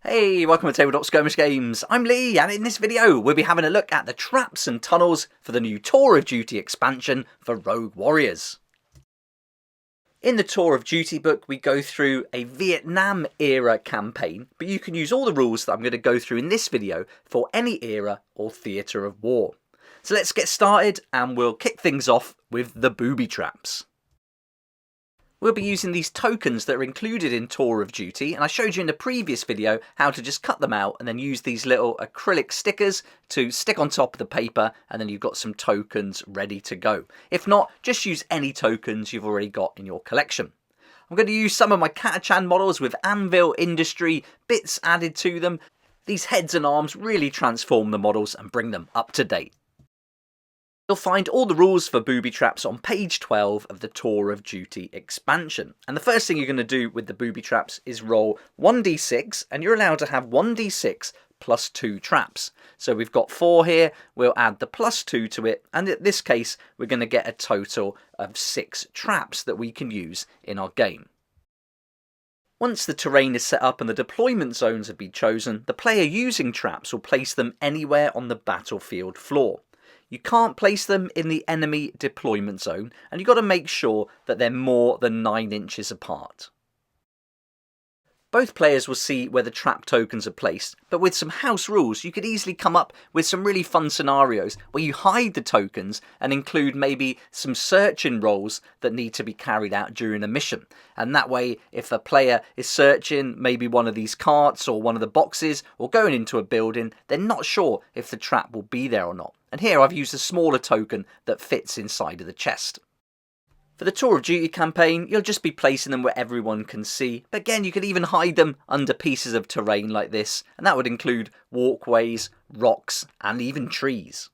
Hey, welcome to Tabletop Skirmish Games. I'm Lee, and in this video we'll be having a look at the traps and tunnels for the new Tour of Duty expansion for Rogue Warriors. In the Tour of Duty book we go through a Vietnam era campaign, but you can use all the rules that I'm going to go through in this video for any era or theatre of war. So let's get started and we'll kick things off with the Booby Traps. We'll be using these tokens that are included in Tour of Duty, and I showed you in the previous video how to just cut them out and then use these little acrylic stickers to stick on top of the paper, and then you've got some tokens ready to go. If not, just use any tokens you've already got in your collection. I'm going to use some of my Catachan models with Anvil Industry bits added to them. These heads and arms really transform the models and bring them up to date. You'll find all the rules for Booby Traps on page 12 of the Tour of Duty expansion. And the first thing you're going to do with the Booby Traps is roll 1d6, and you're allowed to have 1d6 plus 2 traps. So we've got 4 here, we'll add the plus 2 to it, and in this case we're going to get a total of 6 traps that we can use in our game. Once the terrain is set up and the deployment zones have been chosen, the player using traps will place them anywhere on the battlefield floor. You can't place them in the enemy deployment zone, and you've got to make sure that they're more than 9 inches apart. Both players will see where the trap tokens are placed, but with some house rules you could easily come up with some really fun scenarios where you hide the tokens and include maybe some searching roles that need to be carried out during a mission. And that way, if a player is searching maybe one of these carts or one of the boxes or going into a building, they're not sure if the trap will be there or not. And here I've used a smaller token that fits inside of the chest. For the Tour of Duty campaign, you'll just be placing them where everyone can see. But again, you could even hide them under pieces of terrain like this, and that would include walkways, rocks, and even trees.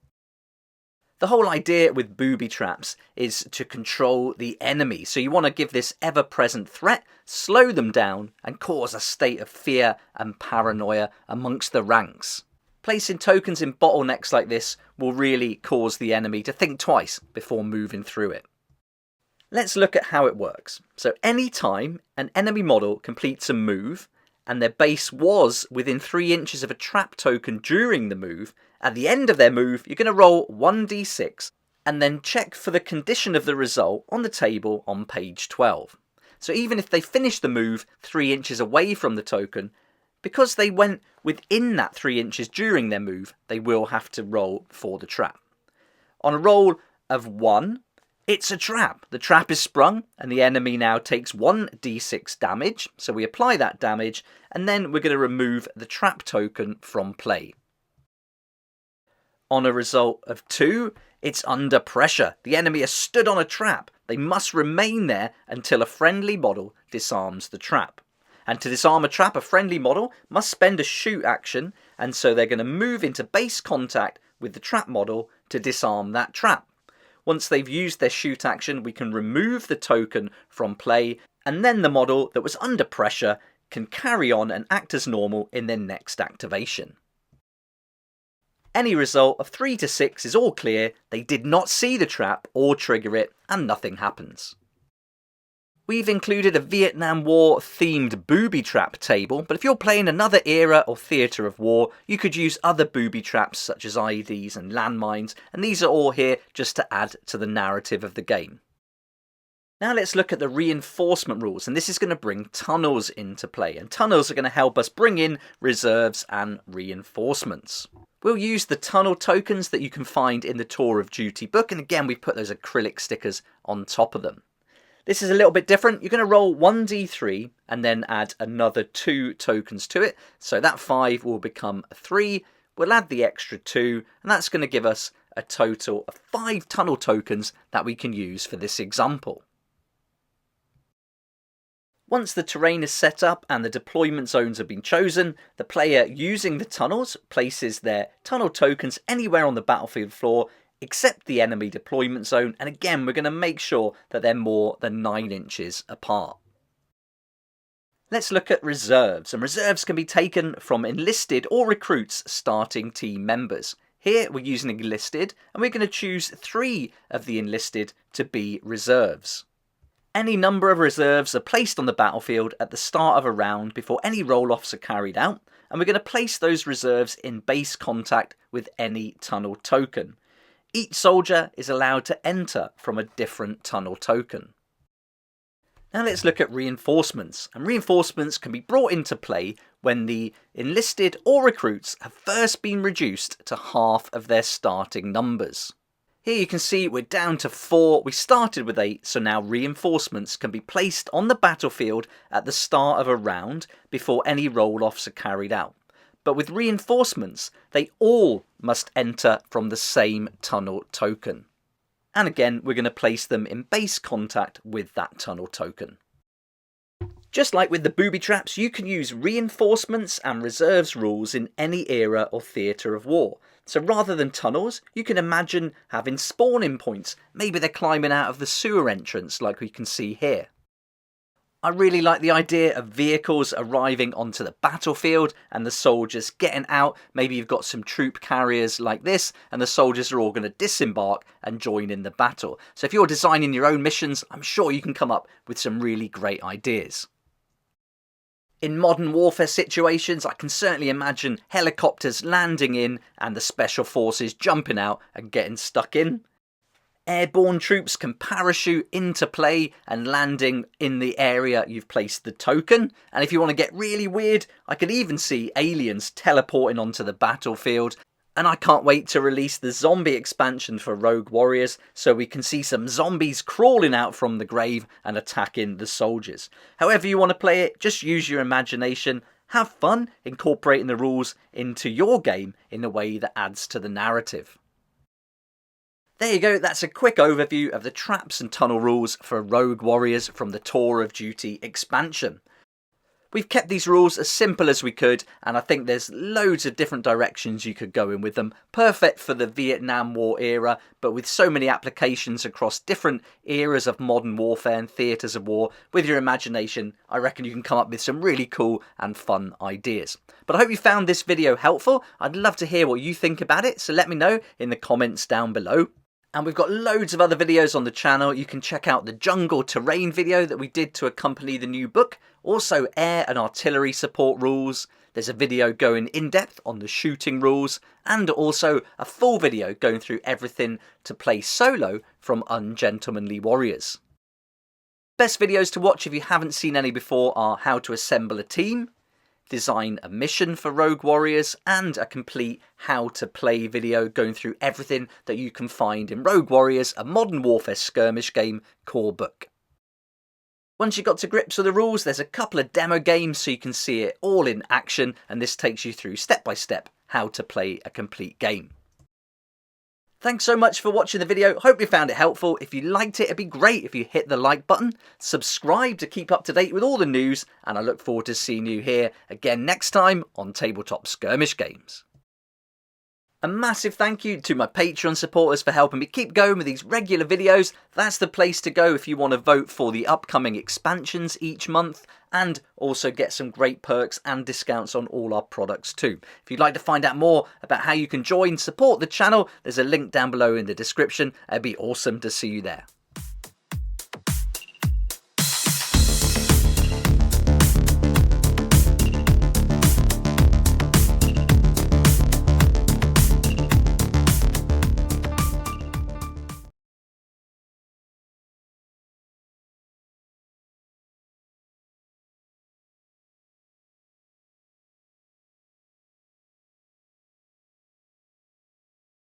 The whole idea with Booby Traps is to control the enemy, so you want to give this ever-present threat, slow them down, and cause a state of fear and paranoia amongst the ranks. Placing tokens in bottlenecks like this will really cause the enemy to think twice before moving through it. Let's look at how it works. So anytime an enemy model completes a move and their base was within 3 inches of a trap token during the move, at the end of their move you're going to roll 1d6 and then check for the condition of the result on the table on page 12. So even if they finish the move 3 inches away from the token, because they went within that 3 inches during their move, they will have to roll for the trap. On a roll of 1, it's a trap. The trap is sprung and the enemy now takes 1d6 damage. So we apply that damage and then we're going to remove the trap token from play. On a result of 2, it's under pressure. The enemy has stood on a trap. They must remain there until a friendly model disarms the trap. And to disarm a trap, a friendly model must spend a shoot action, and so they're going to move into base contact with the trap model to disarm that trap. Once they've used their shoot action, we can remove the token from play, and then the model that was under pressure can carry on and act as normal in their next activation. Any result of 3 to 6 is all clear, they did not see the trap or trigger it, and nothing happens. We've included a Vietnam War themed booby trap table, but if you're playing another era or theatre of war, you could use other booby traps such as IEDs and landmines, and these are all here just to add to the narrative of the game. Now let's look at the reinforcement rules, and this is going to bring tunnels into play, and tunnels are going to help us bring in reserves and reinforcements. We'll use the tunnel tokens that you can find in the Tour of Duty book, and again we've put those acrylic stickers on top of them. This is a little bit different. You're going to roll 1d3 and then add another 2 tokens to it. So that 5 will become a 3. We'll add the extra 2 and that's going to give us a total of 5 tunnel tokens that we can use for this example. Once the terrain is set up and the deployment zones have been chosen, the player using the tunnels places their tunnel tokens anywhere on the battlefield floor except the enemy deployment zone, and again we're going to make sure that they're more than 9 inches apart. Let's look at reserves, and reserves can be taken from enlisted or recruits starting team members. Here we're using enlisted, and we're going to choose 3 of the enlisted to be reserves. Any number of reserves are placed on the battlefield at the start of a round before any roll-offs are carried out, and we're going to place those reserves in base contact with any tunnel token. Each soldier is allowed to enter from a different tunnel token. Now let's look at reinforcements, and reinforcements can be brought into play when the enlisted or recruits have first been reduced to half of their starting numbers. Here you can see we're down to 4, we started with 8, so now reinforcements can be placed on the battlefield at the start of a round before any roll-offs are carried out. But with reinforcements, they all must enter from the same tunnel token. And again, we're going to place them in base contact with that tunnel token. Just like with the Booby Traps, you can use reinforcements and reserves rules in any era or theatre of war. So rather than tunnels, you can imagine having spawning points. Maybe they're climbing out of the sewer entrance like we can see here. I really like the idea of vehicles arriving onto the battlefield and the soldiers getting out. Maybe you've got some troop carriers like this and the soldiers are all going to disembark and join in the battle. So if you're designing your own missions, I'm sure you can come up with some really great ideas. In modern warfare situations, I can certainly imagine helicopters landing in and the special forces jumping out and getting stuck in. Airborne troops can parachute into play and landing in the area you've placed the token. And if you want to get really weird, I could even see aliens teleporting onto the battlefield. And I can't wait to release the zombie expansion for Rogue Warriors so we can see some zombies crawling out from the grave and attacking the soldiers. However you want to play it, just use your imagination. Have fun incorporating the rules into your game in a way that adds to the narrative. There you go, that's a quick overview of the traps and tunnel rules for Rogue Warriors from the Tour of Duty expansion. We've kept these rules as simple as we could, and I think there's loads of different directions you could go in with them. Perfect for the Vietnam War era, but with so many applications across different eras of modern warfare and theatres of war, with your imagination, I reckon you can come up with some really cool and fun ideas. But I hope you found this video helpful. I'd love to hear what you think about it, so let me know in the comments down below. And we've got loads of other videos on the channel. You can check out the jungle terrain video that we did to accompany the new book. Also air and artillery support rules. There's a video going in depth on the shooting rules. And also a full video going through everything to play solo from Ungentlemanly Warriors. Best videos to watch if you haven't seen any before are how to assemble a team, design a mission for Rogue Warriors, and a complete how to play video going through everything that you can find in Rogue Warriors, a modern warfare skirmish game core book. Once you got to grips with the rules, there's a couple of demo games so you can see it all in action, and this takes you through step by step how to play a complete game. Thanks so much for watching the video. Hope you found it helpful. If you liked it, it'd be great if you hit the like button. Subscribe to keep up to date with all the news. And I look forward to seeing you here again next time on Tabletop Skirmish Games. A massive thank you to my Patreon supporters for helping me keep going with these regular videos. That's the place to go if you want to vote for the upcoming expansions each month, and also get some great perks and discounts on all our products too. If you'd like to find out more about how you can join, support the channel, there's a link down below in the description. It'd be awesome to see you there.